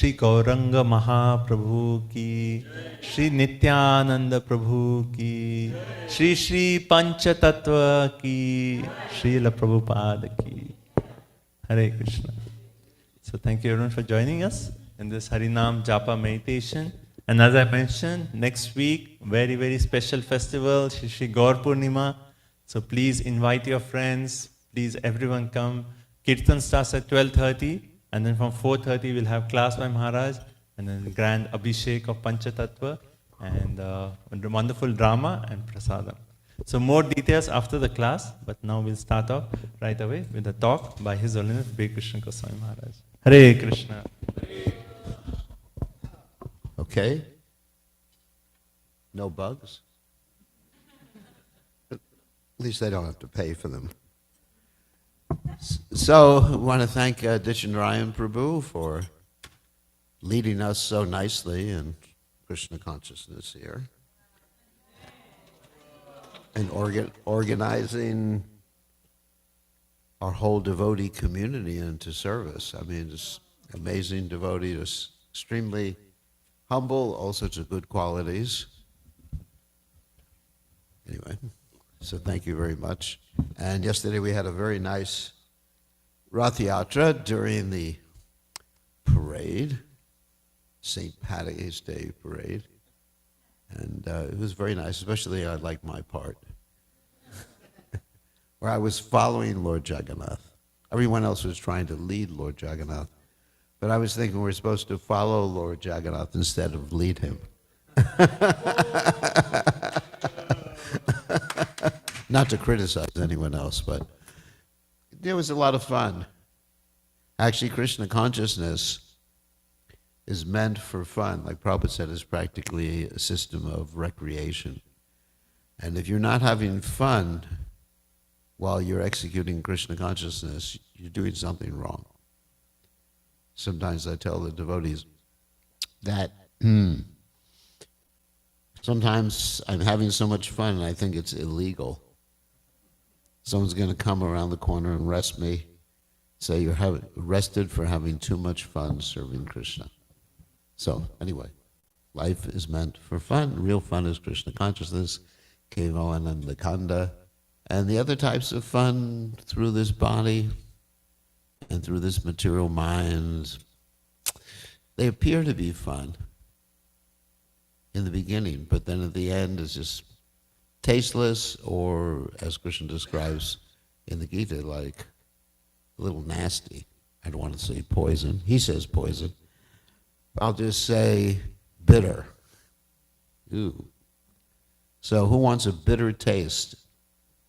Shri Gauranga Mahaprabhu ki, Shri Nityananda Prabhu ki, Shri Shri Pancha Tattva ki, Srila Prabhupada ki. Hare Krishna. So thank you everyone for joining us in this Harinam Japa meditation. And as I mentioned, next week, very, very special festival, Shri Shri Gaur Purnima. So please invite your friends, please everyone come. Kirtan starts at 12:30, and then from 4:30 we'll have class by Maharaj, and then grand Abhishek of Panchatattva, and wonderful drama and prasadam. So more details after the class, but now we'll start off right away with a talk by His Holiness Bir Krishna Goswami Maharaj. Hare Krishna. Okay. No bugs? At least they don't have to pay for them. So I want to thank Dishanarayan Prabhu for leading us so nicely in Krishna consciousness here. And organizing our whole devotee community into service. I mean, this amazing devotee is extremely humble, all sorts of good qualities. Anyway, so thank you very much. And yesterday we had a very nice Rath Yatra during the parade, St. Paddy's Day parade. And it was very nice, especially I liked my part, where I was following Lord Jagannath. Everyone else was trying to lead Lord Jagannath. But I was thinking we're supposed to follow Lord Jagannath instead of lead him. Not to criticize anyone else, but it was a lot of fun. Actually, Krishna consciousness is meant for fun. Like Prabhupada said, it's practically a system of recreation. And if you're not having fun while you're executing Krishna consciousness, you're doing something wrong. Sometimes I tell the devotees that sometimes I'm having so much fun and I think it's illegal. Someone's going to come around the corner and arrest me, say you're arrested for having too much fun serving Krishna. So anyway, life is meant for fun. Real fun is Krishna consciousness, Kevalananda Kanda, and the other types of fun through this body and through this material mind, they appear to be fun in the beginning, but then at the end it's just tasteless, or as Krishna describes in the Gita, like a little nasty. I don't want to say poison. He says poison. I'll just say bitter. Ooh. So who wants a bitter taste?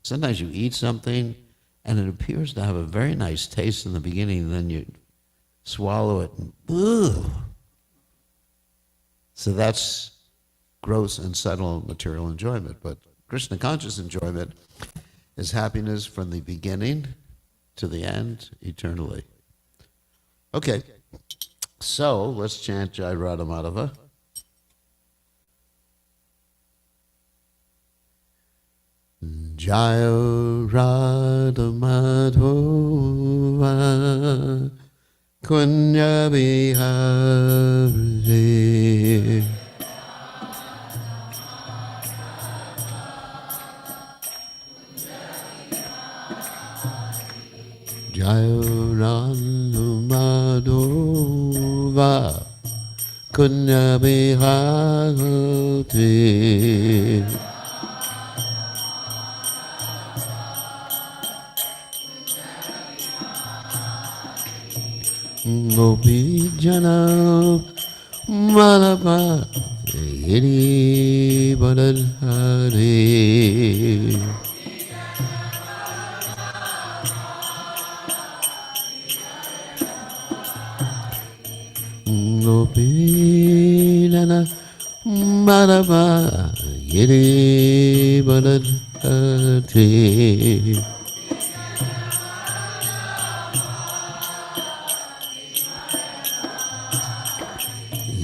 Sometimes you eat something and it appears to have a very nice taste in the beginning, and then you swallow it and ugh. So that's gross and subtle material enjoyment. But Krishna conscious enjoyment is happiness from the beginning to the end, eternally. Okay. So let's chant Jai Radha Madhava. Jai Radha Madhava Kunya Bihari Jai Radha Madhava Kunya Bihari Gopi Jana Malapa Giri Badadhari Gopi Jana Malapa Giri Badadhari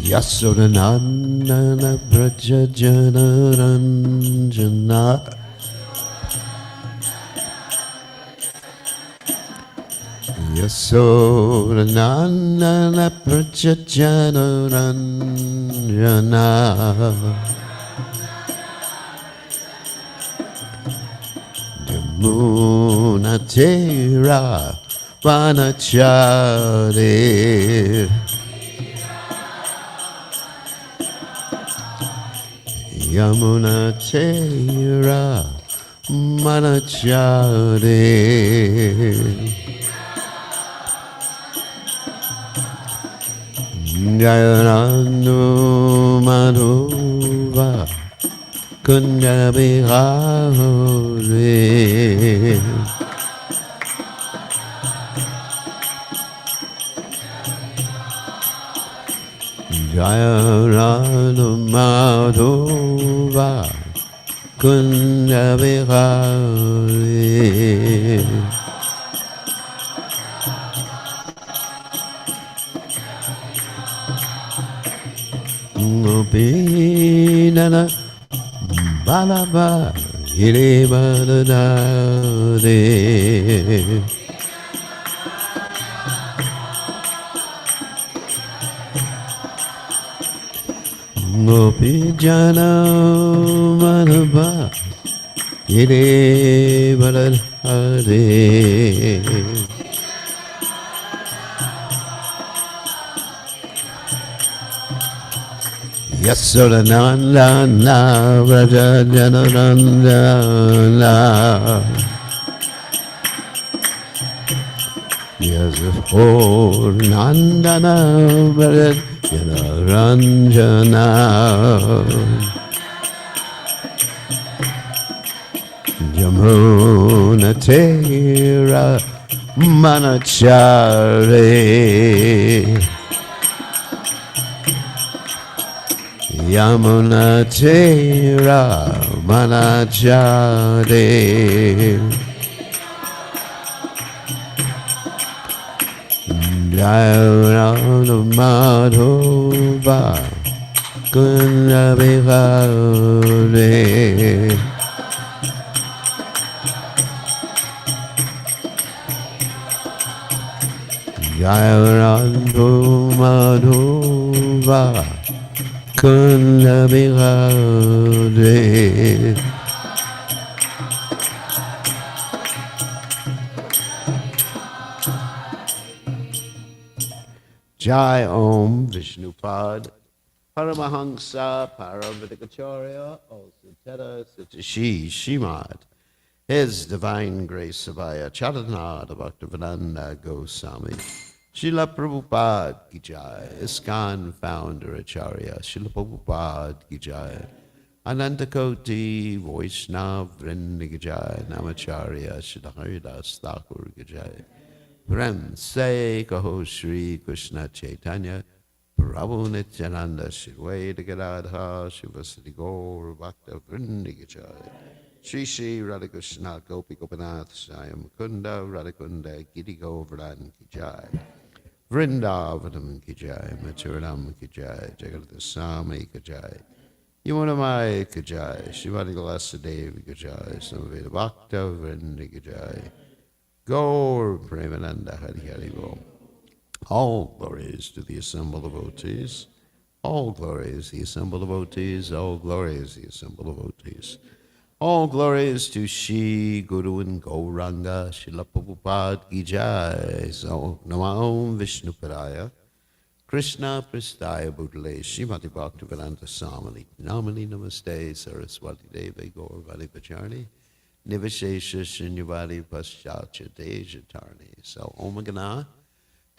Yasodanandana Braja Jana Ranjana Yasodanandana Prajajanoranjana Yamunatera Vanachare Yamunatera Manachare Jayananu Madhuva Kundabihare Jayananu Madhuva Kundabihare Gopinana Balaba Giribaladade Gopijana Balaba Giribaladade Yasodananda Vrajajanarandana Yasodanandana Vrajajanaranjana Yamunatera Manachare Yamunatera Manachare Jayarana Madhova Kundabihare Jayarana Madhova Kundabihare Jai Om Vishnupad Paramahansa Paramavikacharya Osuteta Sitashi Shimad His Divine Grace Savaya Charanada Bhaktivedanta Goswami Srila Prabhupada Ki Jai, ISKCON Founder Acharya Srila Prabhupada Ki Jai, Anantakoti Vaishnav Vrinda Ki Jai, Namacharya Srila Haridas Thakur Ki Jai, Prem Se Kaho Shri Krishna Chaitanya, Prabhu Nityananda Shiveda Gadadha, Shivasati Gaur Bhakta Vrinda Ki Jai, Shri Shri Radhakrishna Gopi Gopinath Swayam Mukunda Radhakunda Giri Govardhan Ki Jai, Vrindavanam Ki Jai, Mathuranam Ki Jai, Jagadasami Ki Jai, Yamunamai Ki Jai, Shivani Galasadevi Ki Jai, Samaveda Bhakta Vrinda Ki Jai, Gaur Premananda Hari Hari Bol. All glories to the assembled devotees, all glories the assembled devotees, all glories the assembled devotees. All glories to Shri Guru and Gauranga, Srila Prabhupada Ki Jai. So, Namah Vishnupadaya, Krishna Pristaya Bhutale, Srimati Bhaktivedanta Swami, Namani Namaste, Saraswati Devi Gaurvani Pacharni, Nivashesha Shinyavadi Paschatya Dejatarni. So, Om Gana,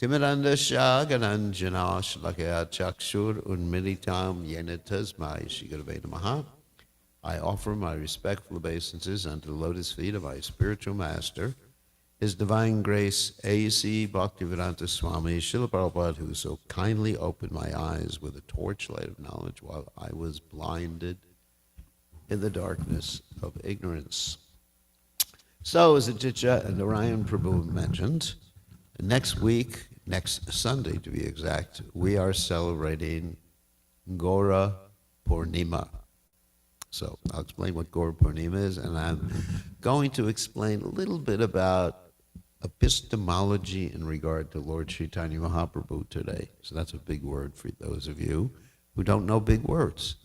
Timiranda Shah Gananjana Shlakaya Chakshur Unmilitam Yena Tasmai Shri Gurave Namaha. I offer my respectful obeisances unto the lotus feet of my spiritual master, His Divine Grace, A.C. Bhaktivedanta Swami, Srila Prabhupada, who so kindly opened my eyes with a torchlight of knowledge while I was blinded in the darkness of ignorance. So, as Ajitya and Narayan Prabhu mentioned, next week, next Sunday to be exact, we are celebrating Gora Purnima. So I'll explain what Gaura Purnima is, and I'm going to explain a little bit about epistemology in regard to Lord Chaitanya Mahaprabhu today. So that's a big word for those of you who don't know big words.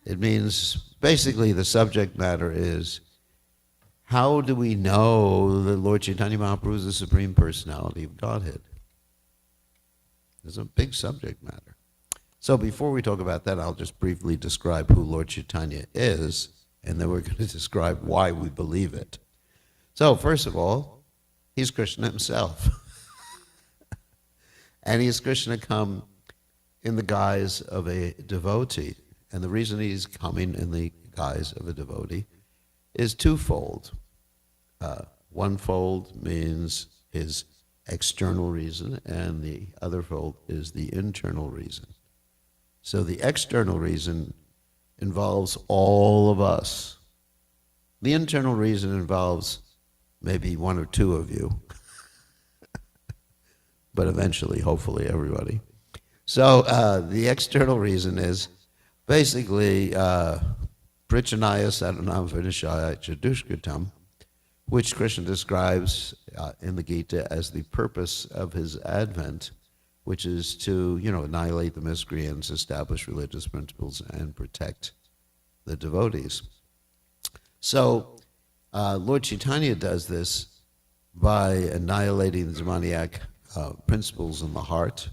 It means, basically, the subject matter is, how do we know that Lord Chaitanya Mahaprabhu is the Supreme Personality of Godhead? It's a big subject matter. So before we talk about that, I'll just briefly describe who Lord Chaitanya is, and then we're going to describe why we believe it. So first of all, he's Krishna himself. And he's Krishna come in the guise of a devotee. And the reason he's coming in the guise of a devotee is twofold. One fold means his external reason, and the other fold is the internal reason. So the external reason involves all of us. The internal reason involves maybe one or two of you, but eventually, hopefully, everybody. So the external reason is basically Prichanaya Saranam Vinashaya Chadushkritam, which Krishna describes in the Gita as the purpose of his advent, which is to, annihilate the miscreants, establish religious principles, and protect the devotees. So Lord Chaitanya does this by annihilating the demoniac principles in the heart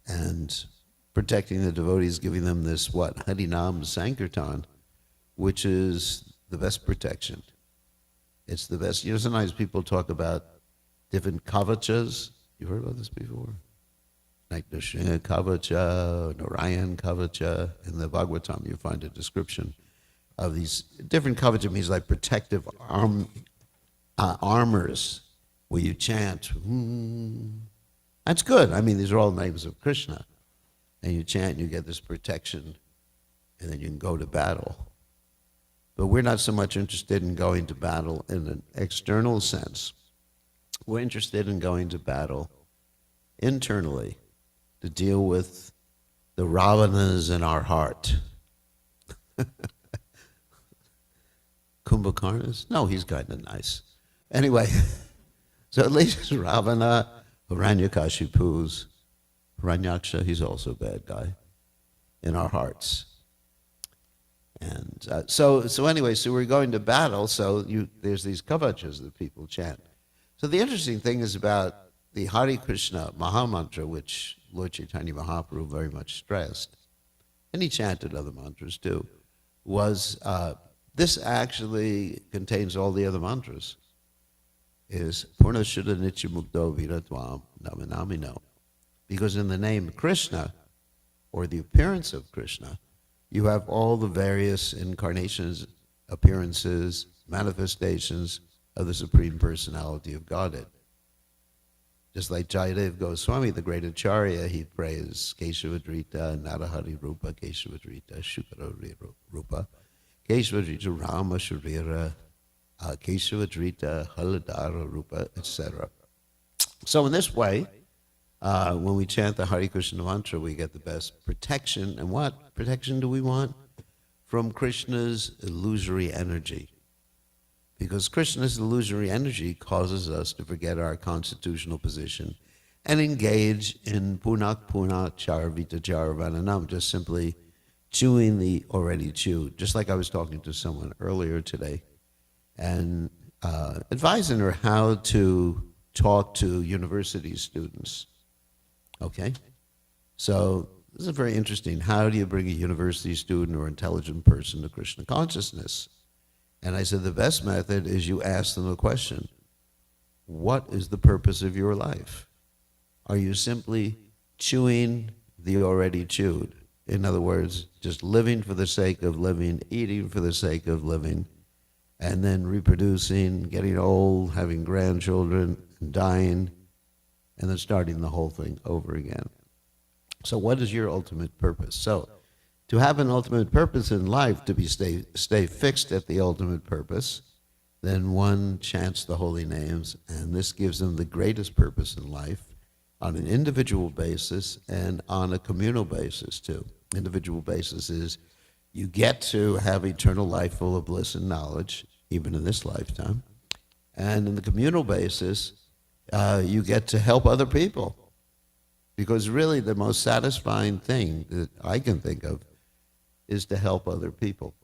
and protecting the devotees, giving them this, Harinam Sankirtan, which is the best protection. It's the best. Sometimes people talk about different kavachas. You heard about this before? Like Nrsimha Kavacha, Narayan Kavacha. In the Bhagavatam, you find a description of these different kavacha, means like protective armors, where you chant. That's good. I mean, these are all names of Krishna. And you chant, and you get this protection, and then you can go to battle. But we're not so much interested in going to battle in an external sense. We're interested in going to battle internally to deal with the Ravanas in our heart. Kumbhakarnas? No, he's kind of nice. Anyway, so at least Ravana, Hiranyakashipu's, Hiranyaksha, he's also a bad guy, in our hearts. And so we're going to battle, so there's these kavachas that people chant. So the interesting thing is about the Hare Krishna Mahamantra, which Lord Chaitanya Mahaprabhu very much stressed, and he chanted other mantras too, was this actually contains all the other mantras, is Purna Shuddha Nitya Mukto Viratvam Namanamino. Because in the name Krishna, or the appearance of Krishna, you have all the various incarnations, appearances, manifestations of the Supreme Personality of Godhead. Just like Jayadev Goswami, the great Acharya, he prays Keshavadrita, Narahari Rupa, Keshavadrita, Shukarari Rupa, Keshavadrita, Rama Sharira, Keshavadrita, Haladara Rupa, etc. So in this way, when we chant the Hare Krishna mantra, we get the best protection. And what protection do we want? From Krishna's illusory energy. Because Krishna's illusory energy causes us to forget our constitutional position and engage in punak punak charvita charvananam, just simply chewing the already chewed. Just like I was talking to someone earlier today and advising her how to talk to university students. Okay? So this is very interesting. How do you bring a university student or intelligent person to Krishna consciousness? And I said the best method is you ask them a question. What is the purpose of your life? Are you simply chewing the already chewed? In other words, just living for the sake of living, eating for the sake of living, and then reproducing, getting old, having grandchildren, dying, and then starting the whole thing over again. So what is your ultimate purpose? So to have an ultimate purpose in life, to stay fixed at the ultimate purpose, then one chants the holy names, and this gives them the greatest purpose in life on an individual basis and on a communal basis too. Individual basis is you get to have eternal life full of bliss and knowledge, even in this lifetime. And in the communal basis, you get to help other people. Because really the most satisfying thing that I can think of is to help other people.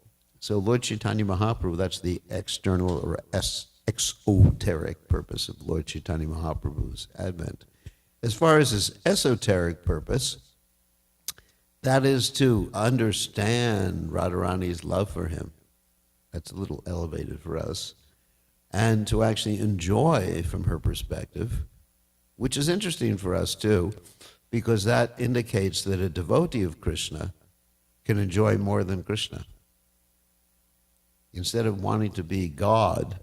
So Lord Chaitanya Mahaprabhu, that's the external or exoteric purpose of Lord Chaitanya Mahaprabhu's advent. As far as his esoteric purpose, that is to understand Radharani's love for him. That's a little elevated for us. And to actually enjoy from her perspective, which is interesting for us too, because that indicates that a devotee of Krishna can enjoy more than Krishna. Instead of wanting to be God,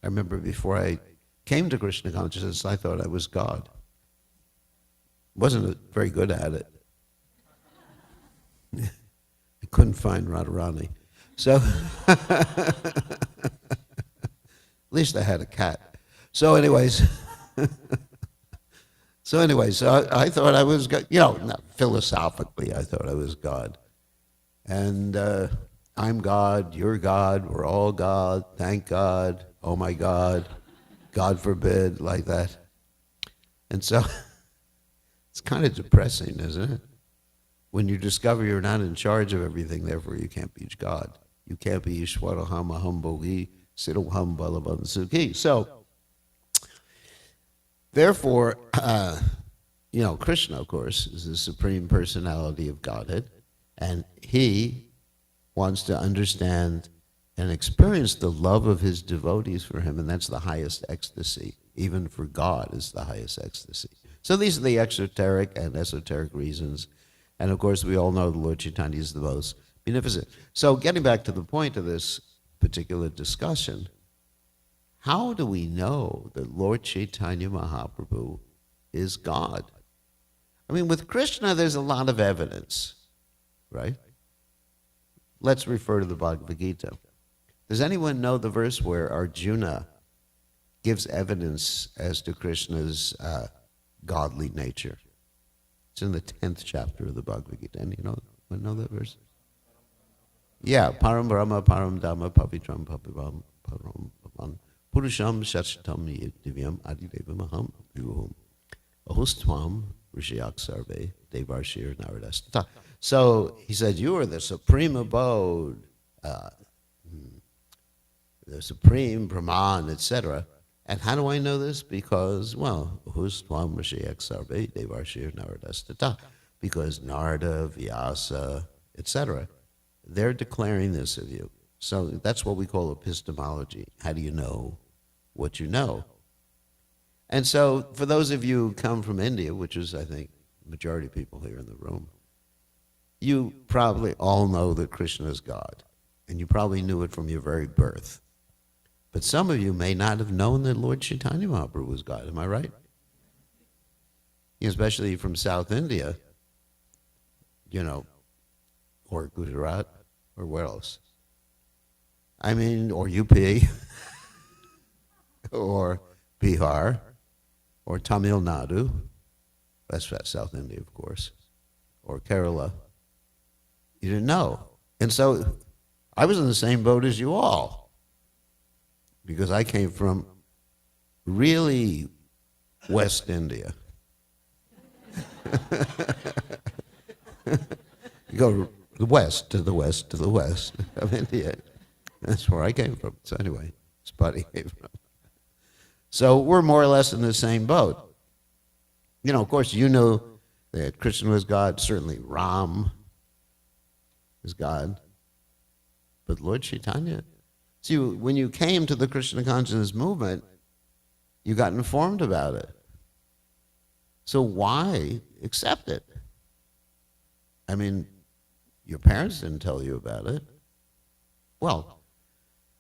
I remember before I came to Krishna consciousness, I thought I was God. Wasn't very good at it. I couldn't find Radharani. So, at least I had a cat. So anyways, I thought I was God, not philosophically, I thought I was God. And I'm God, you're God, we're all God, thank God, oh my God, God forbid, like that. And so, it's kind of depressing, isn't it? When you discover you're not in charge of everything, therefore you can't be God. You can't be Ishwaraham Aham Bhogi, Siddham Balavan Sukhi. So, therefore, Krishna, of course, is the supreme personality of Godhead, and he wants to understand and experience the love of his devotees for him, and that's the highest ecstasy. Even for God is the highest ecstasy. So these are the exoteric and esoteric reasons. And of course, we all know the Lord Chaitanya is the most beneficent. So getting back to the point of this particular discussion, how do we know that Lord Chaitanya Mahaprabhu is God? I mean, with Krishna, there's a lot of evidence, right? Let's refer to the Bhagavad Gita. Does anyone know the verse where Arjuna gives evidence as to Krishna's godly nature? It's in the 10th chapter of the Bhagavad Gita. And you know that verse? Yeah, Param Brahma, Param Dhamma, Pavitram, Papivam, Param Bhavan, Purusham, Shashtam, Divyam, Adidevam, Aham, Vyuhum, Ahustvam, Rishiyak Sarve, Devarshir, Naradastata. So he said, you are the supreme abode, the supreme Brahman, etc. And how do I know this? Because, Ahustvam, Rishiyak Sarve, Devarshir, Naradastata. Because Narada, Vyasa, etc., they're declaring this of you. So that's what we call epistemology. How do you know what you know? And so for those of you who come from India, which is, I think, the majority of people here in the room, you probably all know that Krishna is God. And you probably knew it from your very birth. But some of you may not have known that Lord Chaitanya Mahaprabhu was God. Am I right? Especially from South India, or Gujarat, or where else? I mean, or UP, or Bihar, or Tamil Nadu, that's South India, of course, or Kerala. You didn't know. And so I was in the same boat as you all, because I came from really West India. You go the west to the west to the west of India. That's where I came from. So anyway, Spotty came from. So we're more or less in the same boat. Of course, you know that Krishna was God. Certainly Ram is God. But Lord Chaitanya, see, when you came to the Krishna consciousness movement, you got informed about it. So why accept it? I mean, your parents didn't tell you about it. Well,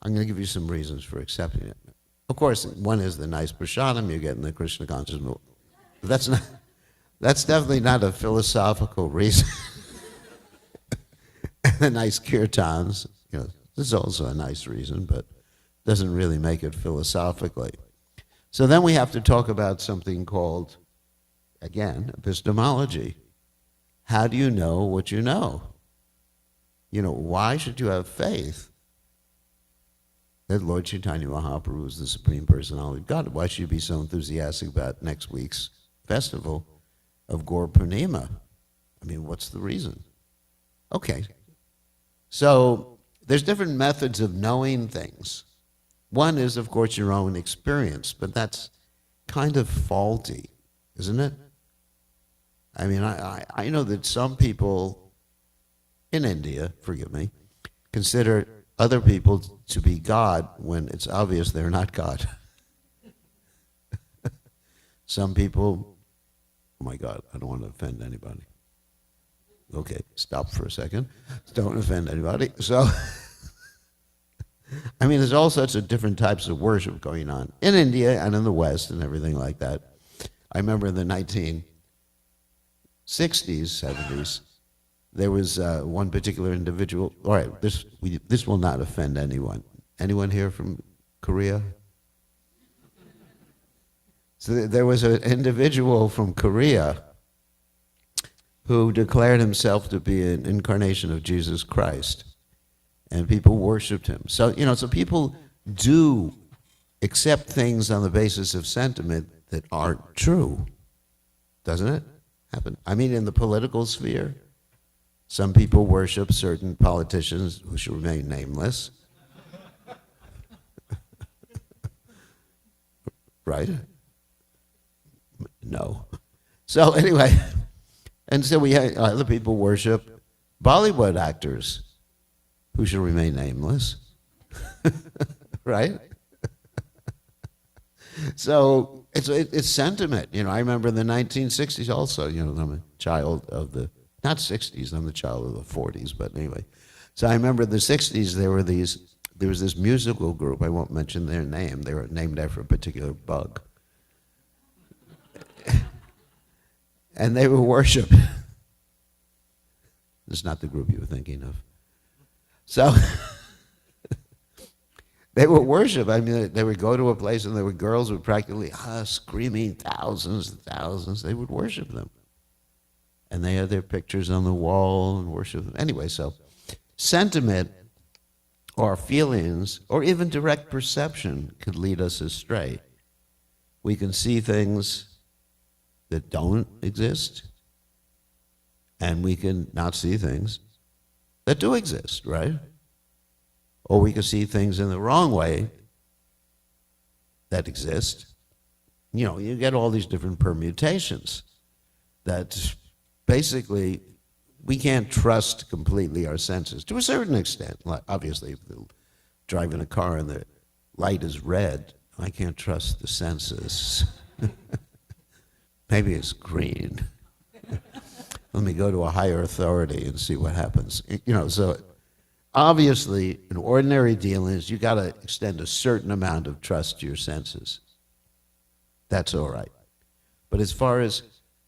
I'm going to give you some reasons for accepting it. Of course, one is the nice prasadam you get in the Krishna consciousness movement. But that's definitely not a philosophical reason. The nice kirtans, this is also a nice reason, but doesn't really make it philosophically. So then we have to talk about something called, again, epistemology. How do you know what you know? Why should you have faith that Lord Chaitanya Mahaprabhu is the Supreme Personality of God. Why should you be so enthusiastic about next week's festival of Gaur Purnima? I mean, what's the reason? Okay. So there's different methods of knowing things. One is, of course, your own experience, but that's kind of faulty, isn't it? I mean, I know that some people in India, forgive me, consider other people to be God when it's obvious they're not God. Some people, oh my God, I don't want to offend anybody. Okay, stop for a second. Don't offend anybody. So, I mean, there's all sorts of different types of worship going on in India and in the West and everything like that. I remember in the 1960s, 70s, there was one particular individual. All right, this will not offend anyone. Anyone here from Korea? So there was an individual from Korea who declared himself to be an incarnation of Jesus Christ, and people worshipped him. So, so people do accept things on the basis of sentiment that aren't true, doesn't it happen? I mean, in the political sphere, some people worship certain politicians who should remain nameless. Right? No. So anyway, and so we had other people worship Bollywood actors who should remain nameless. Right? So it's sentiment. I remember in the 1960s also, I'm a child of the, not 60s, I'm the child of the 40s, but anyway. So I remember in the 60s there was this musical group, I won't mention their name, they were named after a particular bug. And they were worshiped. This is not the group you were thinking of. So they were worshipped. I mean, they would go to a place and there were girls who practically screaming, thousands and thousands. They would worship them. And they had their pictures on the wall and worship them. Anyway, so sentiment or feelings or even direct perception could lead us astray. We can see things that don't exist, and we can not see things that do exist, right? Or we can see things in the wrong way that exist. You get all these different permutations that basically we can't trust completely our senses to a certain extent. Like obviously, if you're driving a car and the light is red, I can't trust the senses. Maybe it's green. Let me go to a higher authority and see what happens. So obviously, in ordinary dealings, you got to extend a certain amount of trust to your senses. That's all right. But as far as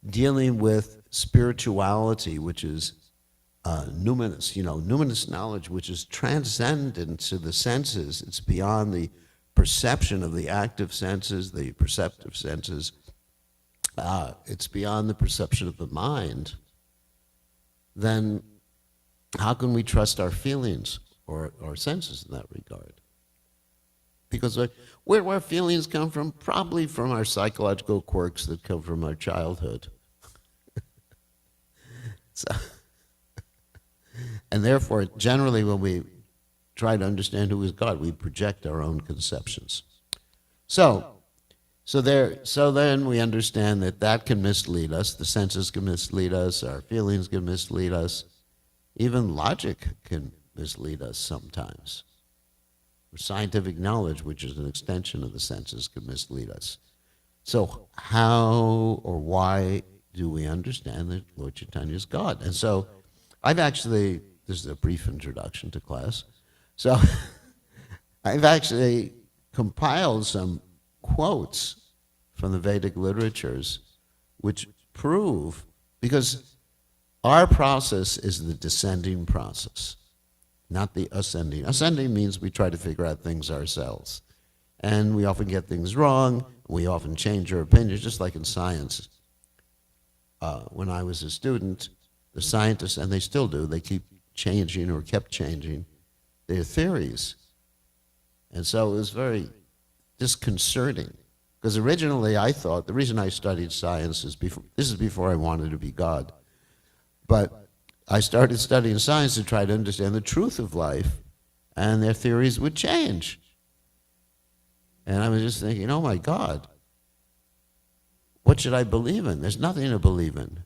dealing with spirituality, which is numinous, numinous knowledge, which is transcendent to the senses, it's beyond the perception of the active senses, the perceptive senses, it's beyond the perception of the mind, then how can we trust our feelings or our senses in that regard? Because where our feelings come from? Probably from our psychological quirks that come from our childhood. And therefore, generally when we try to understand who is God, we project our own conceptions. So then we understand that can mislead us. The senses can mislead us. Our feelings can mislead us. Even logic can mislead us sometimes. Or scientific knowledge, which is an extension of the senses, can mislead us. So how or why do we understand that Lord Chaitanya is God? And so this is a brief introduction to class. So I've actually compiled some quotes from the Vedic literatures which prove, because our process is the descending process, not the ascending. Ascending means we try to figure out things ourselves. And we often get things wrong. We often change our opinions, just like in science. When I was a student, the scientists, and they still do, they keep changing or kept changing their theories. And so it was very disconcerting. Because originally I thought, the reason I studied science is this is before I wanted to be God. But I started studying science to try to understand the truth of life, and their theories would change. And I was just thinking, oh my God, what should I believe in? There's nothing to believe in.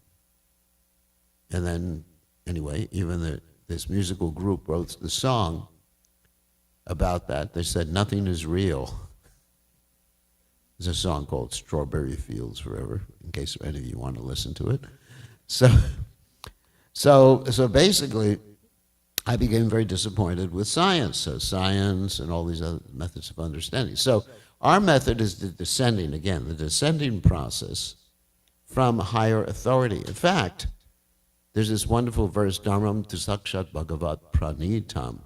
And then, anyway, even this musical group wrote the song about that. They said, nothing is real. There's a song called Strawberry Fields Forever, in case any of you want to listen to it. So basically, I became very disappointed with science. So science and all these other methods of understanding. So our method is the descending process from higher authority. In fact, there's this wonderful verse, Dharmam tu sakshat bhagavat pranitam,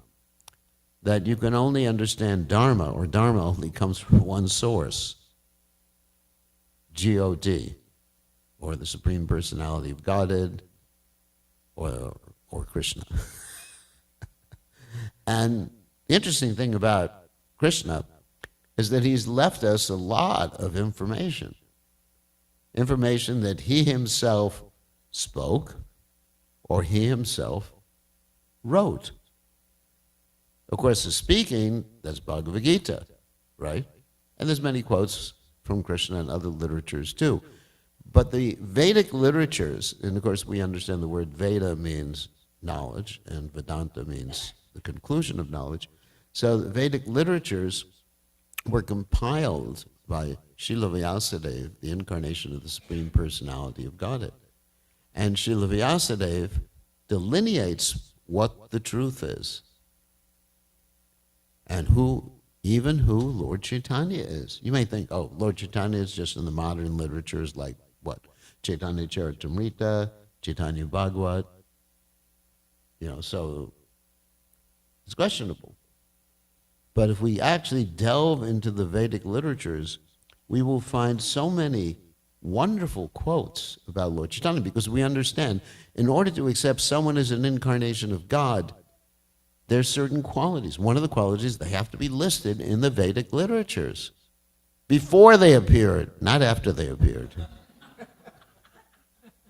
that you can only understand Dharma, or Dharma only comes from one source, G-O-D, or the Supreme Personality of Godhead, or Krishna. And the interesting thing about Krishna is that he's left us a lot of information that he himself spoke or he himself wrote. Of course, the speaking, that's Bhagavad Gita, right? And there's many quotes from Krishna and other literatures too. But the Vedic literatures, and of course we understand the word Veda means knowledge, and Vedanta means the conclusion of knowledge. So the Vedic literatures were compiled by Srila Vyasadeva, the incarnation of the Supreme Personality of Godhead. And Srila Vyasadeva delineates what the truth is and who Lord Chaitanya is. You may think, oh, Lord Chaitanya is just in the modern literatures like what? Chaitanya Charitamrita, Chaitanya Bhagavat. So it's questionable. But if we actually delve into the Vedic literatures, we will find so many wonderful quotes about Lord Chaitanya, because we understand in order to accept someone as an incarnation of God, there's certain qualities. One of the qualities, they have to be listed in the Vedic literatures before they appeared, not after they appeared.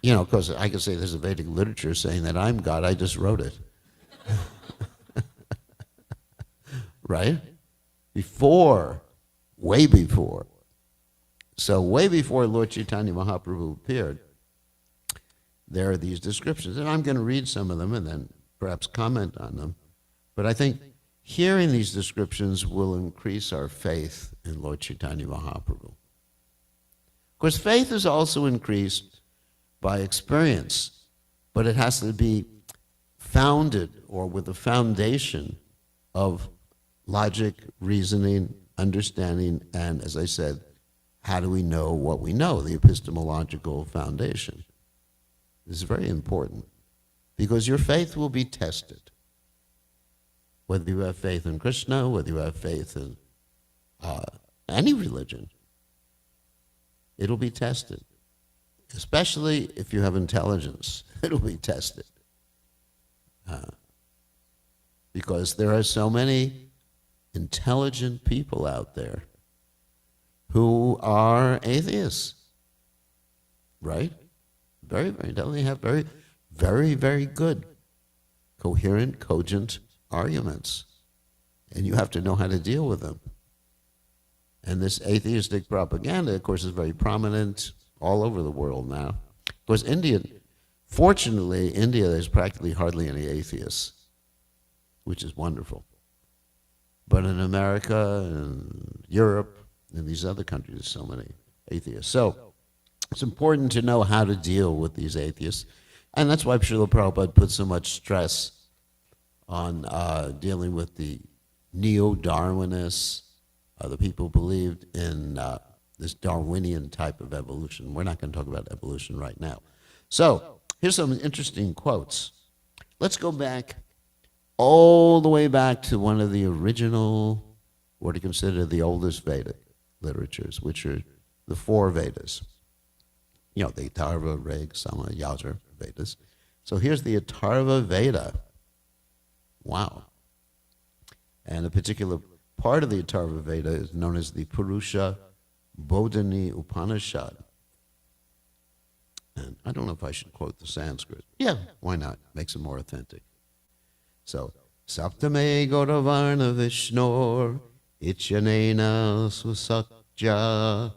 Because I can say there's a Vedic literature saying that I'm God, I just wrote it. Right? Before, way before. So way before Lord Chaitanya Mahaprabhu appeared, there are these descriptions. And I'm going to read some of them and then perhaps comment on them. But I think hearing these descriptions will increase our faith in Lord Chaitanya Mahaprabhu. Of course, faith is also increased by experience, but it has to be founded or with a foundation of logic, reasoning, understanding, and, as I said, how do we know what we know? The epistemological foundation. This is very important because your faith will be tested. Whether you have faith in Krishna, whether you have faith in any religion, it'll be tested. Especially if you have intelligence, it'll be tested. Because there are so many intelligent people out there who are atheists, right? Very, very intelligent. They have very, very, very good, coherent, cogent arguments. And you have to know how to deal with them. And this atheistic propaganda, of course, is very prominent all over the world now. Of course, fortunately, India, there's practically hardly any atheists, which is wonderful. But in America and Europe and these other countries, there's so many atheists. So it's important to know how to deal with these atheists. And that's why Srila Prabhupada put so much stress on dealing with the neo-Darwinists, the people who believed in this Darwinian type of evolution. We're not going to talk about evolution right now. So here's some interesting quotes. Let's go back all the way back to one of the original, what are considered the oldest Vedic literatures, which are the four Vedas. The Atharva, Rig, Sama, Yajur Vedas. So here's the Atharva Veda. Wow. And a particular part of the Atharva Veda is known as the Purusha Bodhini Upanishad. And I don't know if I should quote the Sanskrit. Yeah, why not? Makes it more authentic. So, Saptame Gauravarna Vishnor Ichanena Susakja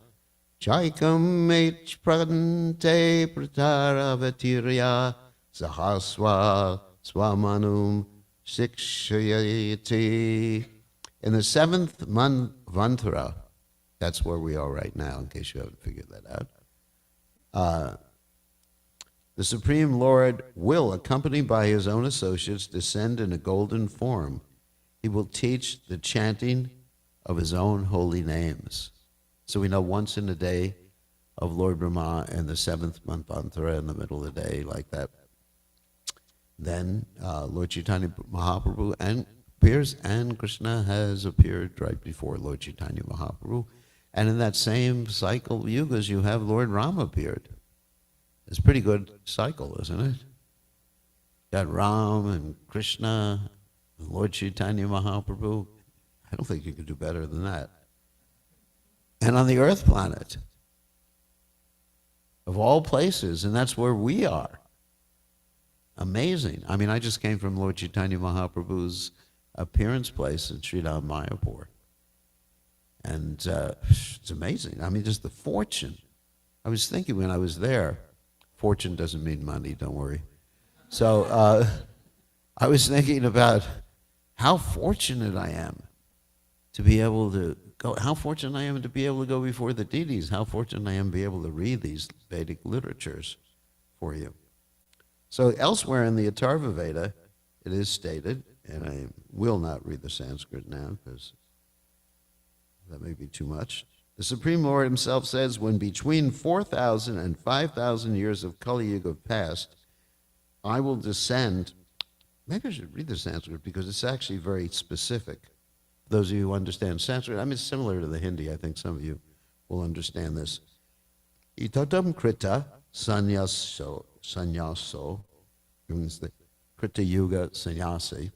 Chaikam H Prante Prataravatirya Sahaswa Swamanum Sikshayati. In the seventh mantra, that's where we are right now, in case you haven't figured that out. The Supreme Lord will, accompanied by his own associates, descend in a golden form. He will teach the chanting of his own holy names. So we know once in a day of Lord Brahma and the seventh mantra in the middle of the day, like that. Then Lord Chaitanya Mahaprabhu appears, and Krishna has appeared right before Lord Chaitanya Mahaprabhu. And in that same cycle of yugas, you have Lord Rama appeared. It's a pretty good cycle, isn't it? Got Ram and Krishna, and Lord Chaitanya Mahaprabhu. I don't think you could do better than that. And on the earth planet, of all places, and that's where we are. Amazing. I mean, I just came from Lord Chaitanya Mahaprabhu's appearance place in Sridham Mayapur. And it's amazing. I mean, just the fortune. I was thinking when I was there, fortune doesn't mean money, don't worry. So I was thinking about how fortunate I am to be able to go, how fortunate I am to be able to go before the deities, how fortunate I am to be able to read these Vedic literatures for you. So elsewhere in the Atharva Veda, it is stated, and I will not read the Sanskrit now because that may be too much. The Supreme Lord himself says, when between 4,000 and 5,000 years of Kali Yuga have passed, I will descend. Maybe I should read the Sanskrit because it's actually very specific. Those of you who understand Sanskrit, I mean, it's similar to the Hindi. I think some of you will understand this. Itatam krita sanyaso, means the krita yuga sannyasi.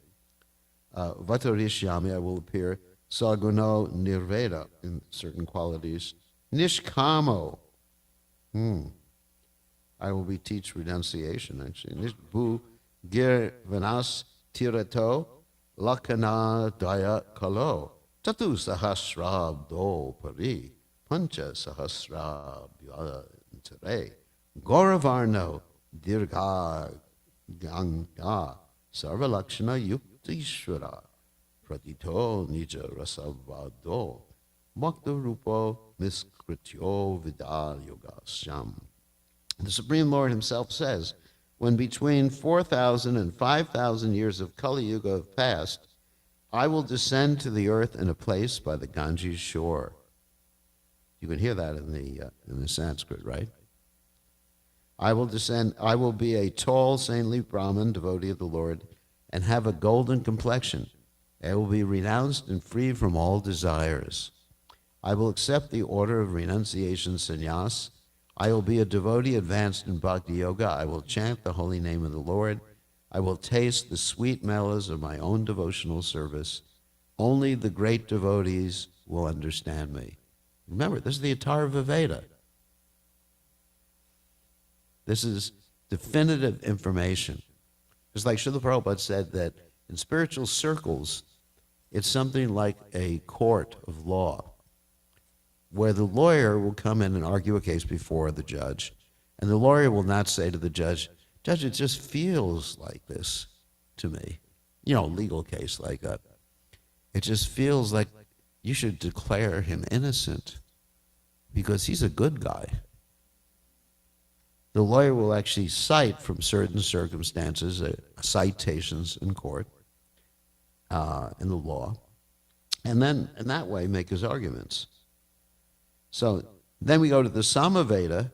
Vatarishyami, I will appear. Saguno nirveda, in certain qualities. Nishkamo. I will be teach renunciation, actually. Nishbhu gir vanas tirato lakana daya kalo. Tatu sahasrabdo pari. Pancha sahasrabhyantare. Gauravarno dirgha ganga. Sarvalakshana yuktishvara. Pratito nija rasavado. Bhakta rupo miskrityo vidal yogasyam. The Supreme Lord himself says, when between 4,000 and 5,000 years of Kali Yuga have passed, I will descend to the earth in a place by the Ganges shore. You can hear that in the Sanskrit, right? I will descend, I will be a tall, saintly Brahmin, devotee of the Lord, and have a golden complexion. I will be renounced and free from all desires. I will accept the order of renunciation sannyas. I will be a devotee advanced in bhakti yoga. I will chant the holy name of the Lord. I will taste the sweet mellows of my own devotional service. Only the great devotees will understand me. Remember, this is the Atharva Veda. This is definitive information. It's like Srila Prabhupada said that in spiritual circles, it's something like a court of law, where the lawyer will come in and argue a case before the judge, and the lawyer will not say to the judge, "Judge, it just feels like this to me." You know, legal case like that. It just feels like you should declare him innocent because he's a good guy. The lawyer will actually cite from certain circumstances, citations in court, in the law, and then in that way make his arguments. So then we go to the Samaveda,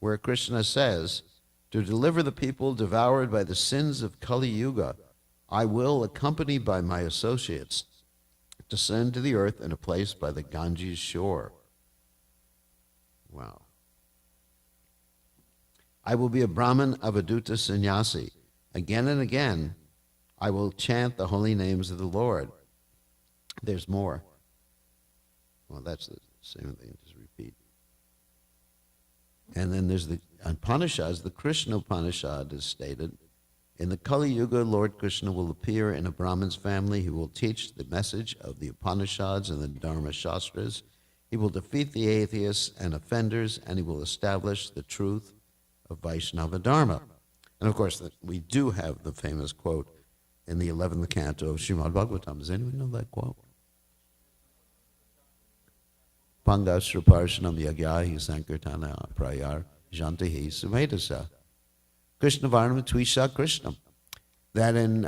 where Krishna says, to deliver the people devoured by the sins of Kali Yuga, I will, accompanied by my associates, descend to the earth in a place by the Ganges shore. Wow. I will be a Brahmin Avaduta sannyasi. Again and again, I will chant the holy names of the Lord. There's more. Well, that's the same thing, just repeat. And then there's the Upanishads. The Krishna Upanishad is stated, in the Kali Yuga, Lord Krishna will appear in a Brahmin's family. He will teach the message of the Upanishads and the Dharma Shastras. He will defeat the atheists and offenders, and he will establish the truth of Vaishnava Dharma. And of course, we do have the famous quote in the 11th canto of Srimad Bhagavatam. Does anyone know that quote? Pangasra parshanam yagyahi sankirtana prayar jantihi sumedasa. Krishna Varnam Tvisha Krishnam. That in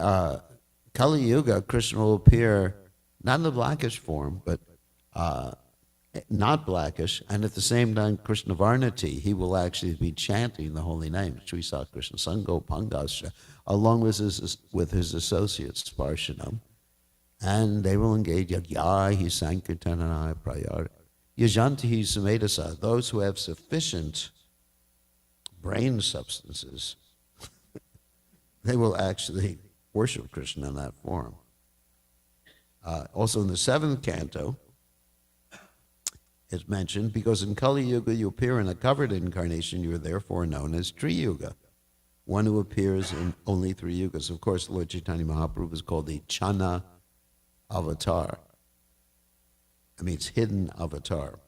Kali Yuga, Krishna will appear not in the blackish form, but not blackish, and at the same time, Krishna Varnati, he will actually be chanting the holy name, Tvisha Krishna Sango Pangasra, along with his associates, Sparshanam, and they will engage Yagyahi Sankirtananaya Prayar. Yajantihi Sumedasa, those who have sufficient brain substances, they will actually worship Krishna in that form. Also in the 7th canto, it's mentioned, because in Kali Yuga you appear in a covered incarnation, you are therefore known as Tri Yuga, one who appears in only 3 yugas. Of course, Lord Chaitanya Mahaprabhu is called the Chana avatar. It means hidden avatar.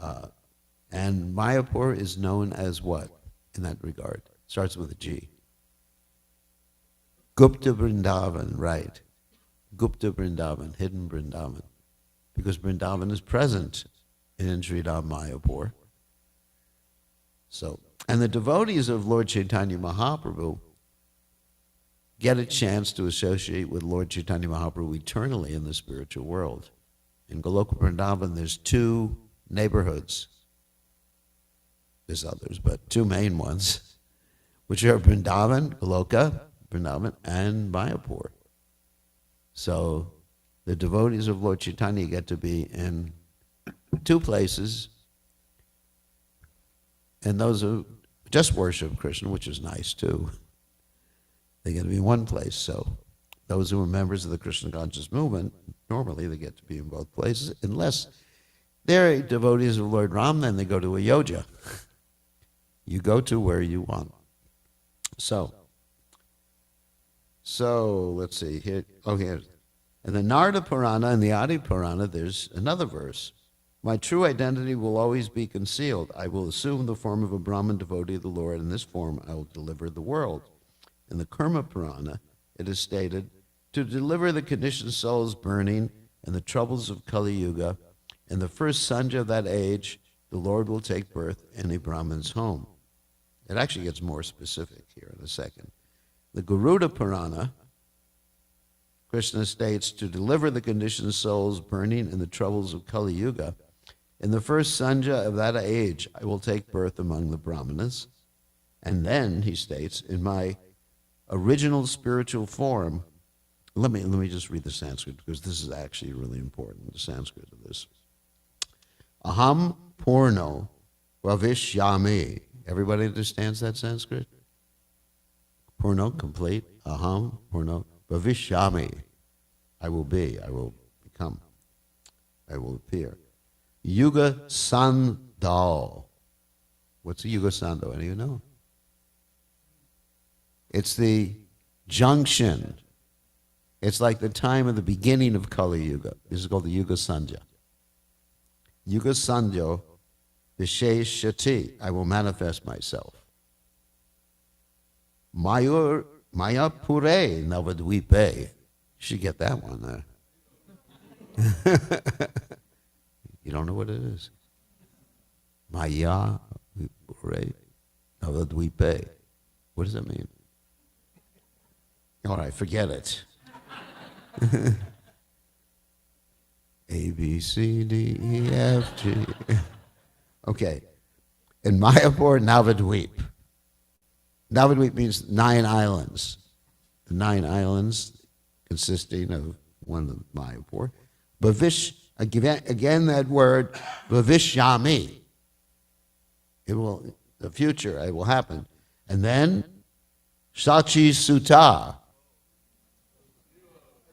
And Mayapur is known as what in that regard? Starts with a G. Gupta Vrindavan, right. Gupta Vrindavan, hidden Vrindavan. Because Vrindavan is present in Sridham Mayapur. So, and the devotees of Lord Chaitanya Mahaprabhu get a chance to associate with Lord Chaitanya Mahaprabhu eternally in the spiritual world. In Goloka Vrindavan, there's 2 neighborhoods. There's others, but 2 main ones, which are Vrindavan, Goloka, Vrindavan, and Mayapur. So the devotees of Lord Chaitanya get to be in 2 places, and those who just worship Krishna, which is nice too, they get to be in one place. So those who are members of the Krishna conscious movement, normally they get to be in both places, unless they're devotees of Lord Ram, then they go to Ayodhya. You go to where you want. So let's see here. Oh, here. In the Narada Purana and the Adi Purana, there's another verse. My true identity will always be concealed. I will assume the form of a Brahmin devotee of the Lord. In this form, I will deliver the world. In the Karma Purana, it is stated, to deliver the conditioned souls burning in the troubles of Kali Yuga, in the first Sanja of that age, the Lord will take birth in a Brahmin's home. It actually gets more specific here in a second. The Garuda Purana, Krishna states, to deliver the conditioned souls burning in the troubles of Kali Yuga, in the first Sanja of that age, I will take birth among the Brahmanas. And then, he states, in my original spiritual form, let me just read the Sanskrit, because this is actually really important, the Sanskrit of this. Aham Purno Vavishyami. Everybody understands that Sanskrit? Purno, complete. Aham Purno Vavishyami. I will be, I will become, I will appear. Yuga Sandal. What's a Yuga Sandal? Any of you know? It's the junction. It's like the time of the beginning of Kali Yuga. This is called the Yuga Sandhya. Yuga Sandhya Visheshati. I will manifest myself. Mayapure Navadvipe. You should get that one there. You don't know what it is? Mayapure Navadvipe. What does that mean? All right, forget it. A, B, C, D, E, F, G. Okay. In Mayapur, Navadvip. Navadvip means 9 islands. The 9 islands consisting of one of Mayapur. Bhavish, again that word, Bhavishyami. It will, the future, it will happen. And then, Sachi Sutta.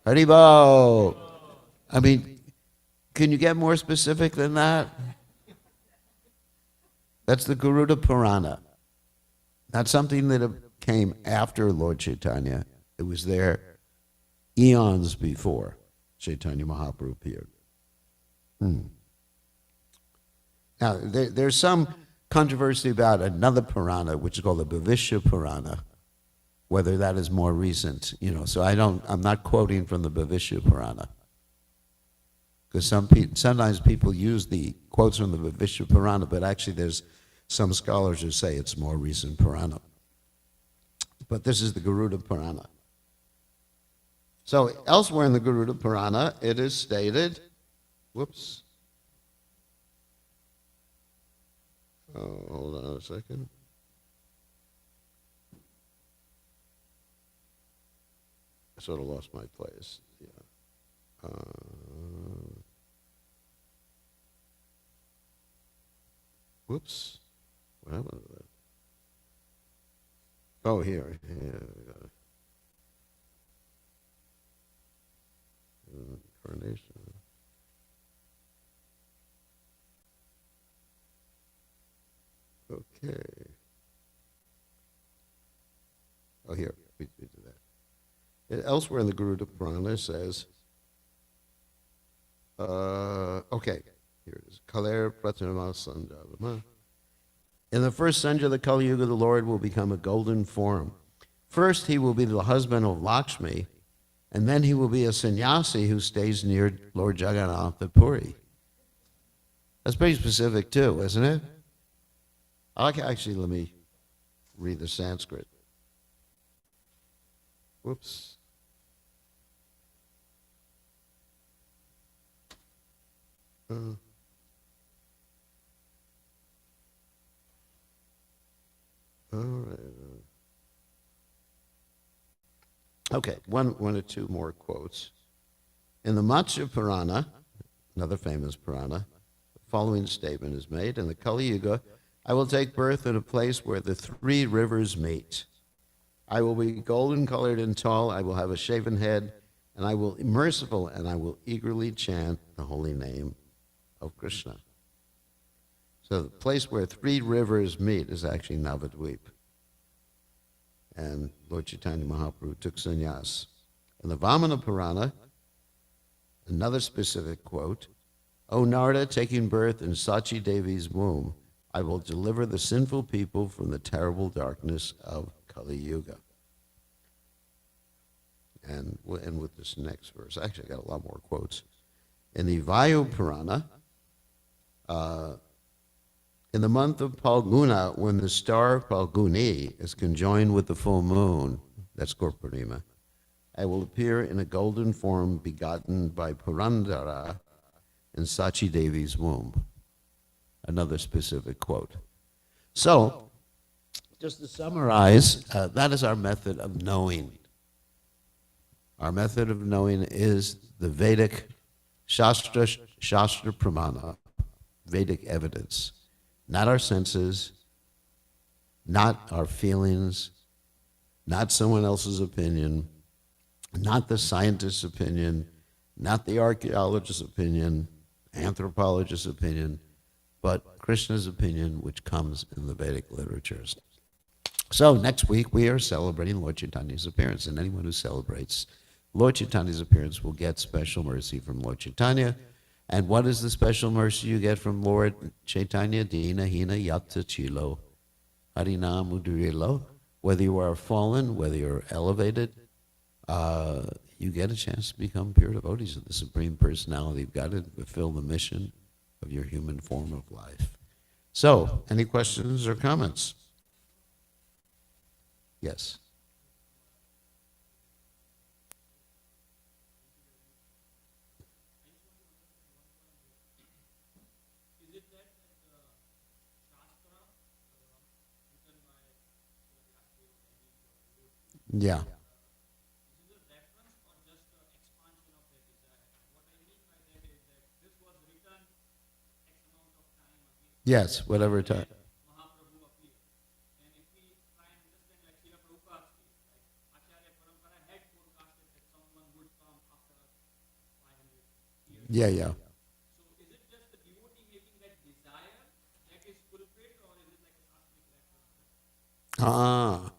Haribo. I mean, can you get more specific than that? That's the Garuda Purana. Not something that came after Lord Chaitanya. It was there eons before Chaitanya Mahaprabhu appeared. Now, there's some controversy about another Purana, which is called the Bhavishya Purana, whether that is more recent, So I'm not quoting from the Bhavishya Purana, because sometimes people use the quotes from the Bhavishya Purana, but actually there's some scholars who say it's more recent Purana. But this is the Garuda Purana. So elsewhere in the Garuda Purana, it is stated, whoops. Oh, hold on a second. I sort of lost my place. Yeah. Whoops. What happened to that? Oh, here. Yeah, we got it. Incarnation. Okay. Oh, here. We do that. Elsewhere in the Garuda Purana it says, okay, here it is. Kaler Pratanama Sanjavama. In the first Sanja of the Kali Yuga, the Lord will become a golden form. First, he will be the husband of Lakshmi, and then he will be a sannyasi who stays near Lord Jagannath at Puri. That's pretty specific too, isn't it? Actually, let me read the Sanskrit. Whoops. All right. Okay, one or two more quotes. In the Matsya Purana, another famous Purana, the following statement is made: in the Kali Yuga, I will take birth in a place where the three rivers meet. I will be golden colored and tall, I will have a shaven head, and I will be merciful, and I will eagerly chant the holy name of Krishna. So the place where three rivers meet is actually Navadvip. And Lord Chaitanya Mahaprabhu took sannyas. In the Vamana Purana, another specific quote, O Narada, taking birth in Sachi Devi's womb, I will deliver the sinful people from the terrible darkness of Kali Yuga. And we'll end with this next verse. Actually, I got a lot more quotes. In the Vayu Purana, in the month of Palguna, when the star Palguni is conjoined with the full moon, that's Gurpurnima, I will appear in a golden form begotten by Purandara in Sachi Devi's womb. Another specific quote. So, just to summarize, that is our method of knowing. Our method of knowing is the Vedic Shastra Pramana, Vedic evidence. Not our senses, not our feelings, not someone else's opinion, not the scientist's opinion, not the archaeologist's opinion, anthropologist's opinion, but Krishna's opinion, which comes in the Vedic literatures. So next week we are celebrating Lord Chaitanya's appearance, and anyone who celebrates Lord Chaitanya's appearance will get special mercy from Lord Chaitanya. And what is the special mercy you get from Lord Chaitanya? Dina hina yatta chilo harinam udurilo. Whether you are fallen, whether you're elevated, you get a chance to become pure devotees of the Supreme Personality of God and fulfill the mission of your human form of life. So, any questions or comments? Yes. Yeah. Yes, whatever time. Yeah, yeah. Ah.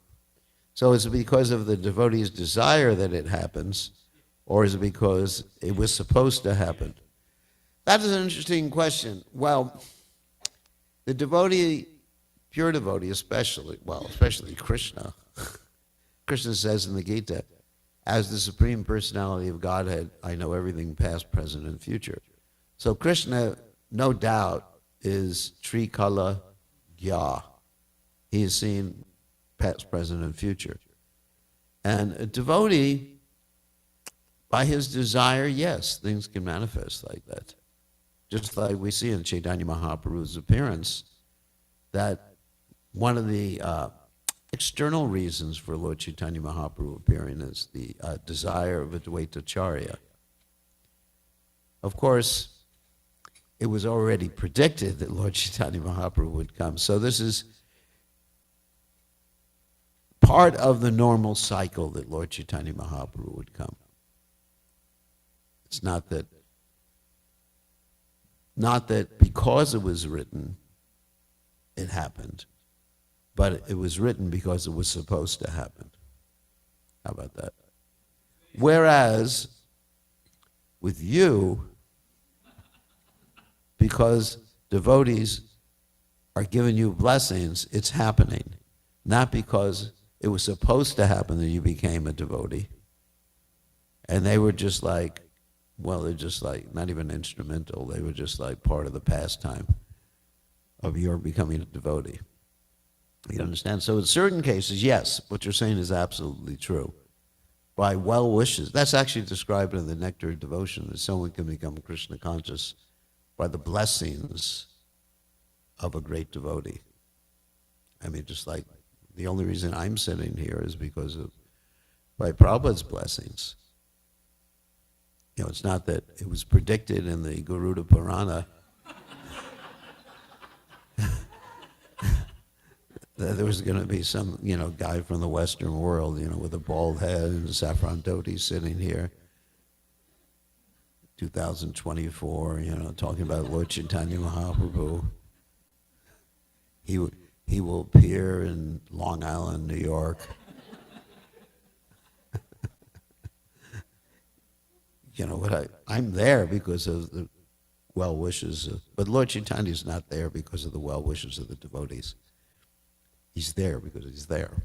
So is it because of the devotee's desire that it happens, or is it because it was supposed to happen? That is an interesting question. Well, the devotee, pure devotee especially, well, especially Krishna, Krishna says in the Gita, as the Supreme Personality of Godhead, I know everything past, present, and future. So Krishna, no doubt, is Trikala Gya. He is seen past, present, and future. And a devotee, by his desire, yes, things can manifest like that. Just like we see in Chaitanya Mahaprabhu's appearance, that one of the external reasons for Lord Chaitanya Mahaprabhu appearing is the desire of Advaitacharya. Of course, it was already predicted that Lord Chaitanya Mahaprabhu would come. So this is part of the normal cycle that Lord Chaitanya Mahaprabhu would come. It's not that because it was written, it happened, but it was written because it was supposed to happen. How about that? Whereas with you, because devotees are giving you blessings, it's happening. Not because it was supposed to happen that you became a devotee. And they were just like, well, they're just like, not even instrumental. They were just like part of the pastime of your becoming a devotee. You understand? So in certain cases, yes, what you're saying is absolutely true. By well wishes, that's actually described in the Nectar of Devotion, that someone can become Krishna conscious by the blessings of a great devotee. I mean, just like the only reason I'm sitting here is because of by Prabhupada's blessings. You know, it's not that it was predicted in the Garuda Purana that there was going to be some, guy from the Western world, with a bald head and a saffron dhoti sitting here, 2024, talking about Lord Chaitanya Mahaprabhu. He will appear in Long Island, New York. But I'm there because of the well wishes but Lord Chaitanya is not there because of the well wishes of the devotees. He's there because he's there.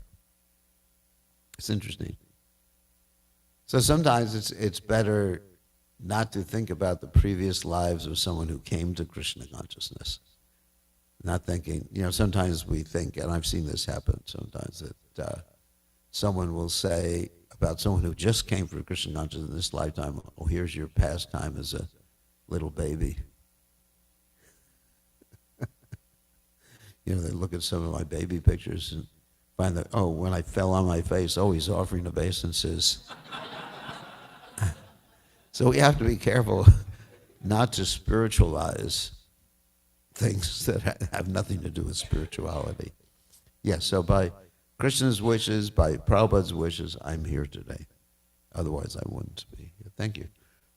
It's interesting. So sometimes it's better not to think about the previous lives of someone who came to Krishna consciousness. Not thinking, sometimes we think, and I've seen this happen sometimes, that someone will say about someone who just came from Krishna consciousness in this lifetime, oh, here's your pastime as a little baby. They look at some of my baby pictures and find that, oh, when I fell on my face, oh, he's offering obeisances. So we have to be careful not to spiritualize things that have nothing to do with spirituality. Yes, so by Krishna's wishes, by Prabhupada's wishes, I'm here today. Otherwise, I wouldn't be here. Thank you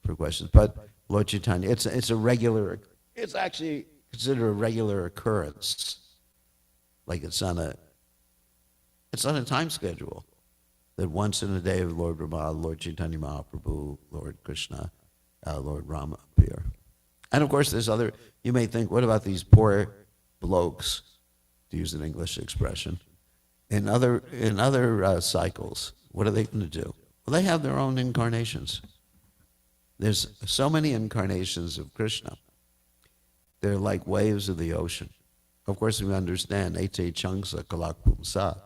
for questions. But Lord Chaitanya, it's actually considered a regular occurrence. Like it's on a time schedule. That once in a day of Lord Brahma, Lord Chaitanya Mahaprabhu, Lord Krishna, Lord Rama appear. And of course, there's other, you may think, what about these poor blokes, to use an English expression, in other cycles? What are they going to do? Well, they have their own incarnations. There's so many incarnations of Krishna. They're like waves of the ocean. Of course, we understand, Ete Changsa Kalakpumsa.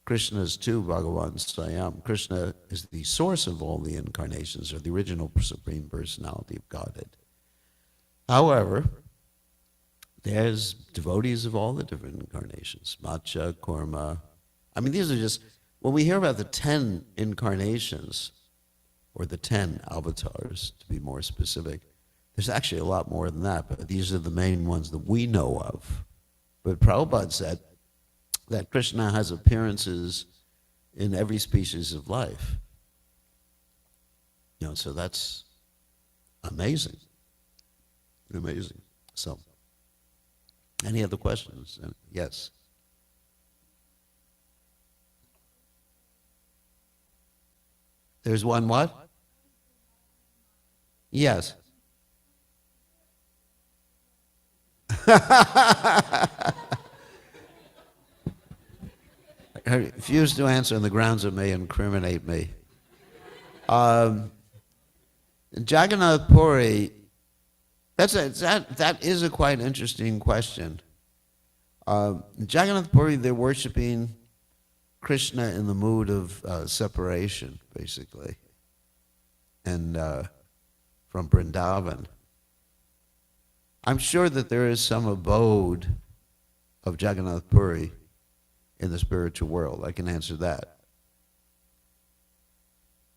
Krishna is too Bhagavan Swayam. Krishna is the source of all the incarnations, or the original Supreme Personality of Godhead. However, there's devotees of all the different incarnations. Matcha, Kurma. I mean, these are just, when we hear about the 10 incarnations, or the 10 avatars, to be more specific, there's actually a lot more than that, but these are the main ones that we know of. But Prabhupada said that Krishna has appearances in every species of life. So that's amazing. Amazing. So, any other questions? Yes. There's one what? Yes. I refuse to answer on the grounds it may incriminate me. Jagannath Puri, that is a quite interesting question. Jagannath Puri, they're worshiping Krishna in the mood of separation, basically, and from Vrindavan. I'm sure that there is some abode of Jagannath Puri in the spiritual world. I can answer that.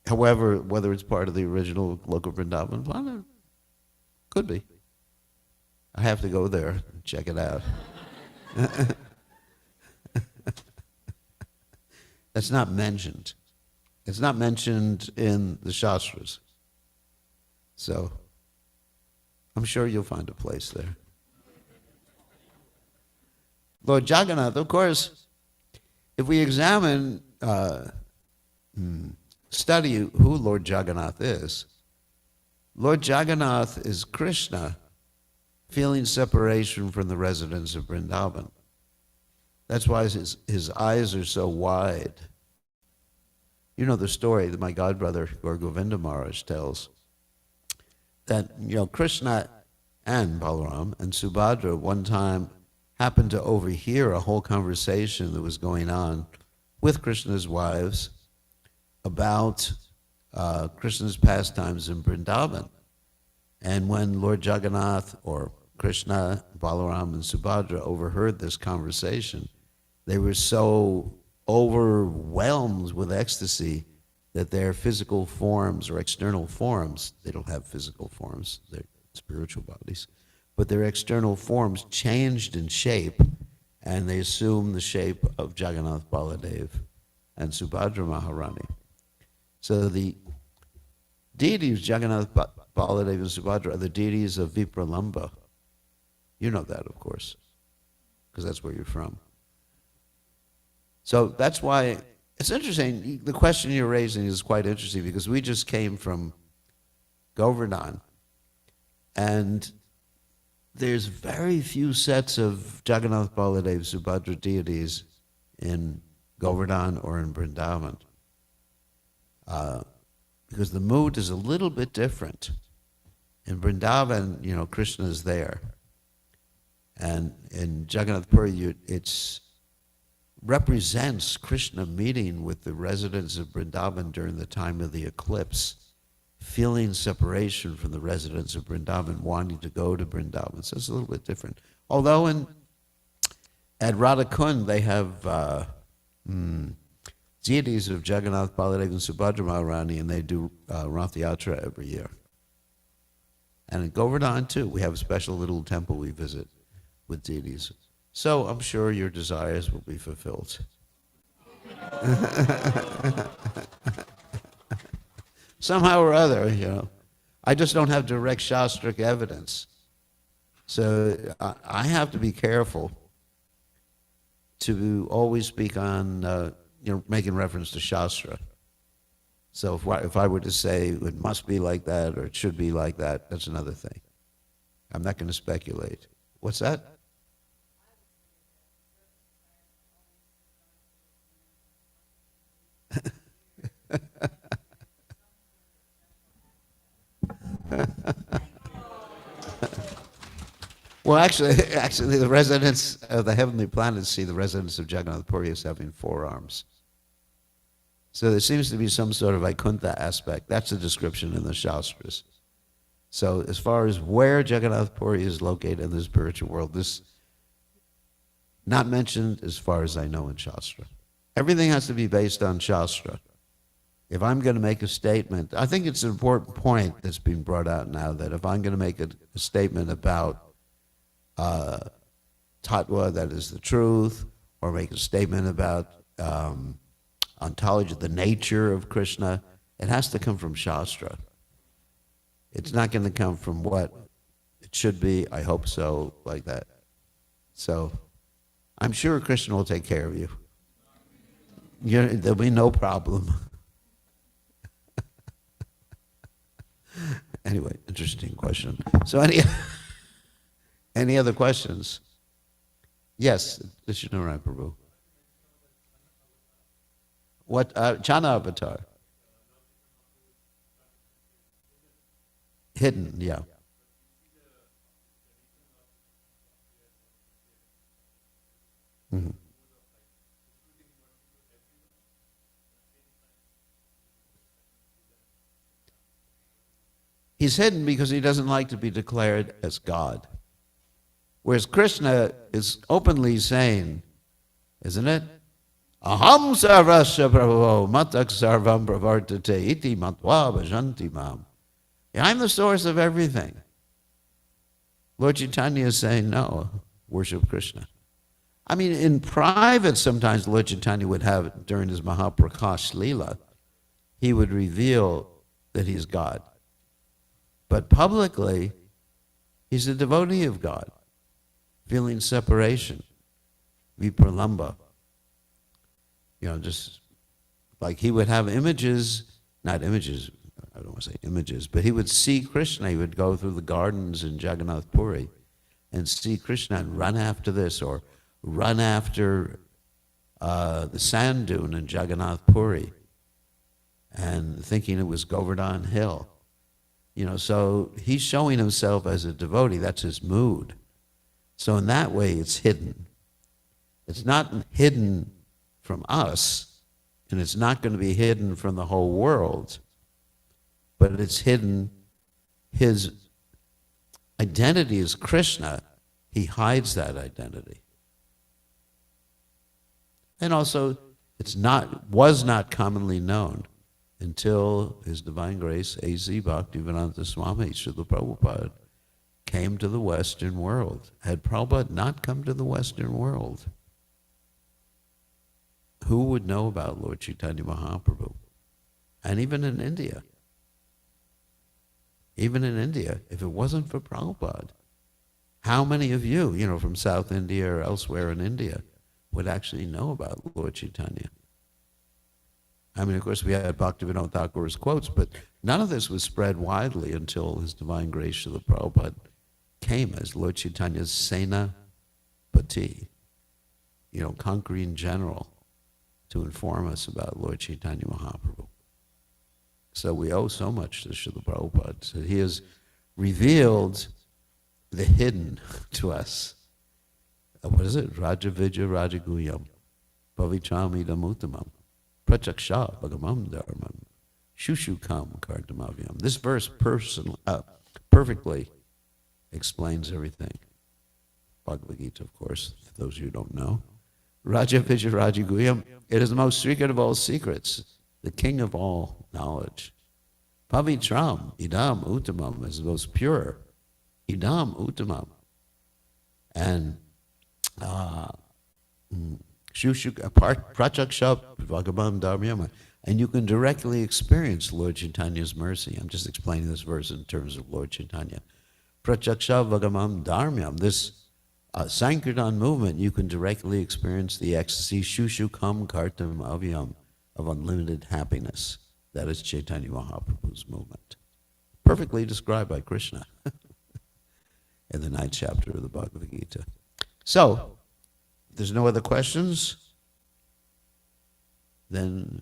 However, whether it's part of the original local Vrindavan, well, could be. I have to go there and check it out. That's not mentioned. It's not mentioned in the Shastras. So, I'm sure you'll find a place there. Lord Jagannath, of course, if we examine, study who Lord Jagannath is, Lord Jagannath is Krishna feeling separation from the residents of Vrindavan. That's why his eyes are so wide. You know the story that my godbrother, Gaur Govinda Maharaj, tells, that, Krishna and Balaram and Subhadra one time happened to overhear a whole conversation that was going on with Krishna's wives about Krishna's pastimes in Vrindavan. And when Lord Jagannath, or Krishna, Balaram, and Subhadra overheard this conversation, they were so overwhelmed with ecstasy that their physical forms or external forms, they don't have physical forms, they're spiritual bodies, but their external forms changed in shape, and they assumed the shape of Jagannath Baladev and Subhadra Maharani. So the deities, Jagannath Baladev and Subhadra, are the deities of Vipralamba. You know that, of course, because that's where you're from. So that's why it's interesting. The question you're raising is quite interesting, because we just came from Govardhan, and there's very few sets of Jagannath Baladev Subhadra deities in Govardhan or in Vrindavan, because the mood is a little bit different. In Vrindavan, Krishna is there, and in Jagannath Puri, it's represents Krishna meeting with the residents of Vrindavan during the time of the eclipse, feeling separation from the residents of Vrindavan, wanting to go to Vrindavan. So it's a little bit different. Although at Radhakund they have deities of Jagannath, Baladev, and Subhadra Maharani, and they do Rath Yatra every year. And in Govardhan too, we have a special little temple we visit with deities. So I'm sure your desires will be fulfilled. Somehow or other, I just don't have direct Shastric evidence. So I have to be careful to always speak on, making reference to Shastra. So if I were to say it must be like that or it should be like that, that's another thing. I'm not going to speculate. What's that? Well, actually, the residents of the heavenly planets see the residents of Jagannath Puri as having 4 arms. So there seems to be some sort of Vaikuntha aspect. That's a description in the Shastras. So as far as where Jagannath Puri is located in the spiritual world, this not mentioned as far as I know in Shastra. Everything has to be based on Shastra. If I'm going to make a statement, I think it's an important point that's being brought out now, that if I'm going to make a statement about Tattva, that is the truth, or make a statement about ontology, the nature of Krishna, it has to come from Shastra. It's not going to come from what It should be, I hope so, like that. So I'm sure Krishna will take care of you. There'll be no problem. Anyway, interesting question. So any other questions? Yes, Vishnu Prabhu. What, Chana avatar? Hidden, yeah. Mm-hmm. He's hidden because he doesn't like to be declared as God. Whereas Krishna is openly saying, isn't it? Aham sarvasya prabhavo matak sarvam pravartate iti matva bhajanti mam. I'm the source of everything. Lord Chaitanya is saying, no, worship Krishna. I mean, in private, sometimes Lord Chaitanya would have, during his Mahaprakash Leela, he would reveal that he's God. But publicly, he's a devotee of God, feeling separation, vipralamba. Just like he would have images, not images, I don't want to say images, but he would see Krishna. He would go through the gardens in Jagannath Puri and see Krishna and run after this, or run after the sand dune in Jagannath Puri, and thinking it was Govardhan Hill. So he's showing himself as a devotee. That's his mood. So in that way, it's hidden. It's not hidden from us, and it's not going to be hidden from the whole world, but it's hidden. His identity is Krishna. He hides that identity. And also, was not commonly known until His Divine Grace, A.Z. Bhaktivedanta Swami, Srila Prabhupada, came to the Western world. Had Prabhupada not come to the Western world, who would know about Lord Chaitanya Mahaprabhu? And even in India, if it wasn't for Prabhupada, how many of you, from South India or elsewhere in India, would actually know about Lord Chaitanya? I mean, of course, we had Bhaktivinoda Thakur's quotes, but none of this was spread widely until His Divine Grace Srila Prabhupada came as Lord Chaitanya's Senapati, conquering general, to inform us about Lord Chaitanya Mahaprabhu. So we owe so much to Srila Prabhupada. So he has revealed the hidden to us. What is it? Rajavijja Rajaguyam, Pavitramidam Uttamam, Prachaksha Bhagamam Dharmam, Shushukam Kartamavyam. This verse perfectly explains everything. Bhagavad Gita, of course, for those of you who don't know. Rajavijja Rajaguyam, it is the most secret of all secrets, the king of all knowledge. Pavitram Idam Uttamam is the most pure. Idam Uttamam. And Prachaksha Bhagavan Dharmyama. And you can directly experience Lord Chaitanya's mercy. I'm just explaining this verse in terms of Lord Chaitanya. Prachaksha Bhagavan Dharmyam. This Sankirtan movement, you can directly experience the ecstasy, Shushukam Kartam Avyam, of unlimited happiness. That is Chaitanya Mahaprabhu's movement. Perfectly described by Krishna in the 9th chapter of the Bhagavad Gita. So, if there's no other questions, then,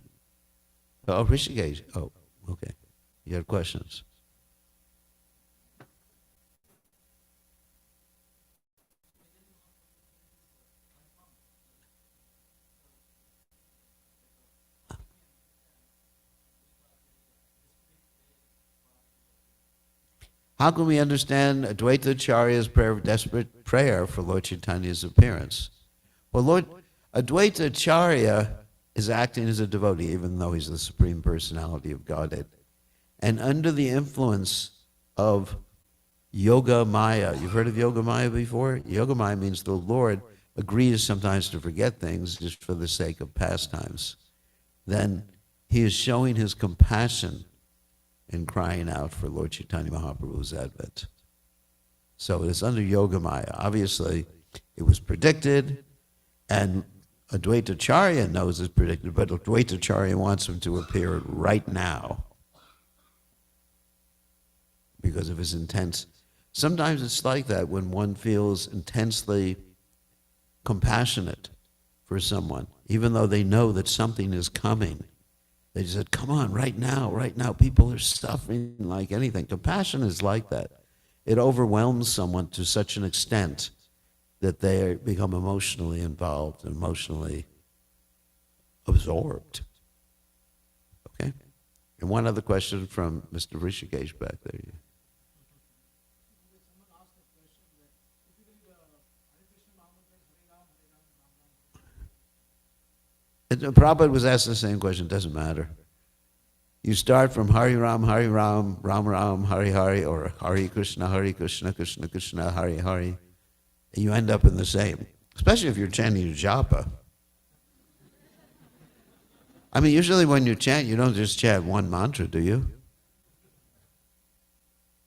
Rishikesh, okay, you have questions. How can we understand Advaita Acharya's desperate prayer for Lord Chaitanya's appearance? Well, Lord Advaita Acharya is acting as a devotee, even though he's the Supreme Personality of Godhead. And under the influence of Yoga Maya, you've heard of Yoga Maya before? Yoga Maya means the Lord agrees sometimes to forget things just for the sake of pastimes. Then he is showing his compassion in crying out for Lord Chaitanya Mahaprabhu's advent. So it's under Yogamaya. Obviously, it was predicted, and Advaitacharya knows it's predicted, but Advaitacharya wants him to appear right now because of his intense. Sometimes it's like that when one feels intensely compassionate for someone, even though they know that something is coming. They just said, come on, right now, right now. People are suffering like anything. Compassion is like that. It overwhelms someone to such an extent that they become emotionally involved, emotionally absorbed. Okay? And one other question from Mr. Rishikesh back there. Prabhupada was asked the same question, it doesn't matter. You start from Hari Ram, Ram Ram, Hari Hari, or Hari Krishna, Krishna Krishna, Hari Hari. You end up in the same, especially if you're chanting japa. I mean, usually when you chant, you don't just chant one mantra, do you?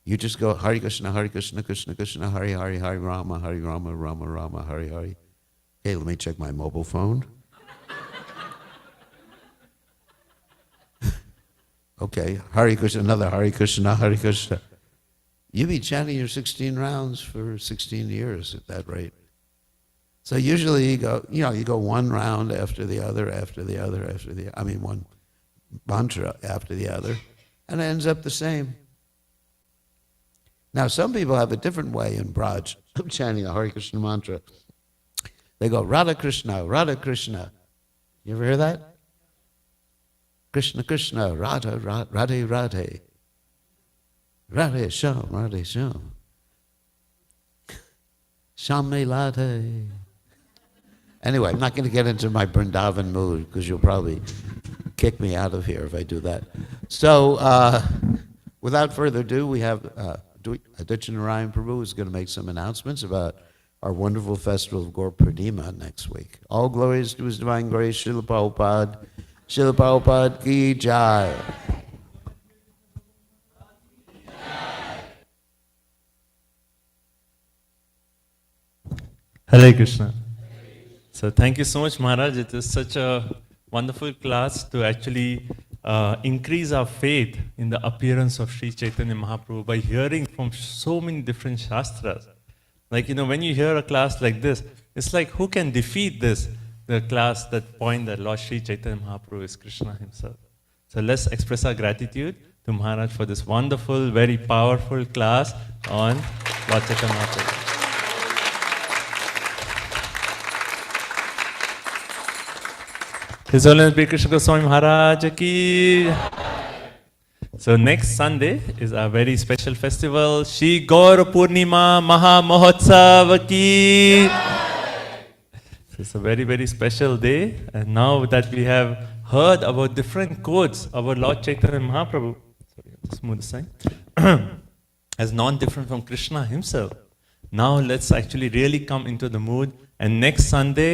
You just go Hari Krishna, Krishna Krishna, Hari Hari, Hari Rama, Rama Rama, Hari Hari. Hey, let me check my mobile phone. Okay, Hari Krishna, another Hari Krishna, Hari Krishna. You'll be chanting your 16 rounds for 16 years at that rate. So usually you go one round after the other, one mantra after the other, and it ends up the same. Now some people have a different way in Braj of chanting the Hari Krishna mantra. They go Radha Krishna, Radha Krishna. You ever hear that? Krishna Krishna, Radha, Radhe Radhe. Radhe Sham, Radhe Sham. Sham Me Radhe. Anyway, I'm not going to get into my Vrindavan mood because you'll probably kick me out of here if I do that. So, without further ado, we have Aditya Narayan Prabhu is going to make some announcements about our wonderful festival of Gaur Purnima next week. All glories to His Divine Grace, Srila Prabhupada. Srila Prabhupada ki jai. Hare Krishna. So thank you so much, Maharaj. It is such a wonderful class to actually increase our faith in the appearance of Sri Chaitanya Mahaprabhu by hearing from so many different shastras. Like, when you hear a class like this, it's like, who can defeat this? The class that point that Lord Sri Chaitanya Mahaprabhu is Krishna himself. So let's express our gratitude to Maharaj for this wonderful, very powerful class on Lord Chaitanya Mahaprabhu. His Holiness Bir Krishna Goswami Maharaj ki. So next Sunday is our very special festival, Shri Gaur Purnima Maha Mahotsav ki. It's a very, very special day, and now that we have heard about different codes about Lord Chaitanya Mahaprabhu, smooth sign, as non-different from Krishna himself, now let's actually really come into the mood, and next Sunday,